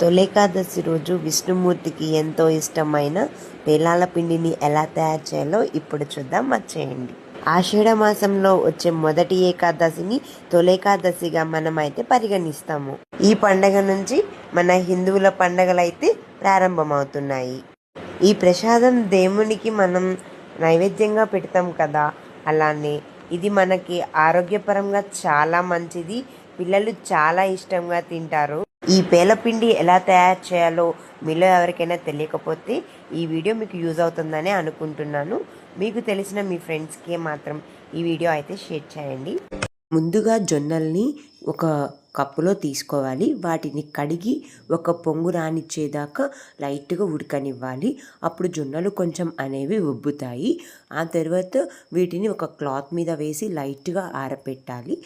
తొలేకాదశి రోజు విష్ణుమూర్తికి ఎంతో ఇష్టమైన పేలాల పిండిని ఎలా తయారు చేయాలో ఇప్పుడు చూద్దాం, వచ్చేయండి. ఆషాఢ మాసంలో వచ్చే మొదటి ఏకాదశిని తొలేకాదశిగా మనం అయితే పరిగణిస్తాము. ఈ పండగ నుంచి మన హిందువుల పండగలైతే ప్రారంభమవుతున్నాయి. ఈ ప్రసాదం దేవునికి మనం నైవేద్యంగా పెడతాం కదా, అలానే ఇది మనకి ఆరోగ్యపరంగా చాలా మంచిది. పిల్లలు చాలా ఇష్టంగా తింటారు. ఈ పేలపిండి ఎలా తయారు చేయాలో మీలో ఎవరికైనా తెలియకపోతే ఈ వీడియో మీకు యూజ్ అవుతుందని అనుకుంటున్నాను. మీకు తెలిసిన మీ ఫ్రెండ్స్కి మాత్రం ఈ వీడియో అయితే షేర్ చేయండి. ముందుగా జొన్నల్ని ఒక కప్పులో తీసుకోవాలి. వాటిని కడిగి ఒక పొంగు రానిచ్చేదాకా లైట్గా ఉడకనివ్వాలి. అప్పుడు జొన్నలు కొంచెం అనేవి ఉబ్బుతాయి. ఆ తర్వాత వీటిని ఒక క్లాత్ మీద వేసి లైట్గా ఆరబెట్టాలి.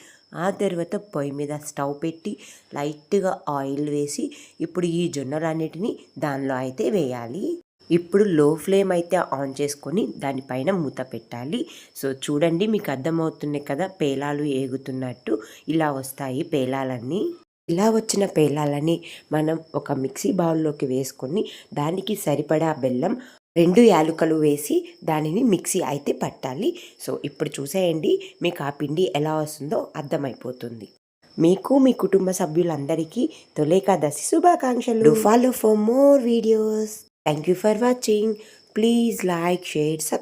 ఆ తర్వాత పొయ్యి మీద స్టవ్ పెట్టి లైట్గా ఆయిల్ వేసి ఇప్పుడు ఈ జొన్నలన్నిటిని దానిలో అయితే వేయాలి. ఇప్పుడు లో ఫ్లేమ్ అయితే ఆన్ చేసుకొని దానిపైన మూత పెట్టాలి. సో చూడండి, మీకు అర్థమవుతుంది కదా, పేలాలు ఏగుతున్నట్టు ఇలా వస్తాయి పేలాలన్నీ. ఇలా వచ్చిన పేలాలని మనం ఒక మిక్సీ బౌల్లోకి వేసుకొని దానికి సరిపడా బెల్లం, 2 యాలకులు వేసి దానిని మిక్సీ అయితే పట్టాలి. సో ఇప్పుడు చూసేయండి, మీకు ఆ పిండి ఎలా వస్తుందో అర్థమైపోతుంది. మీకు మీ కుటుంబ సభ్యులందరికీ తొలేకాదశి శుభాకాంక్షలు. Follow for more videos. Thank you for watching. Please like, share, subscribe.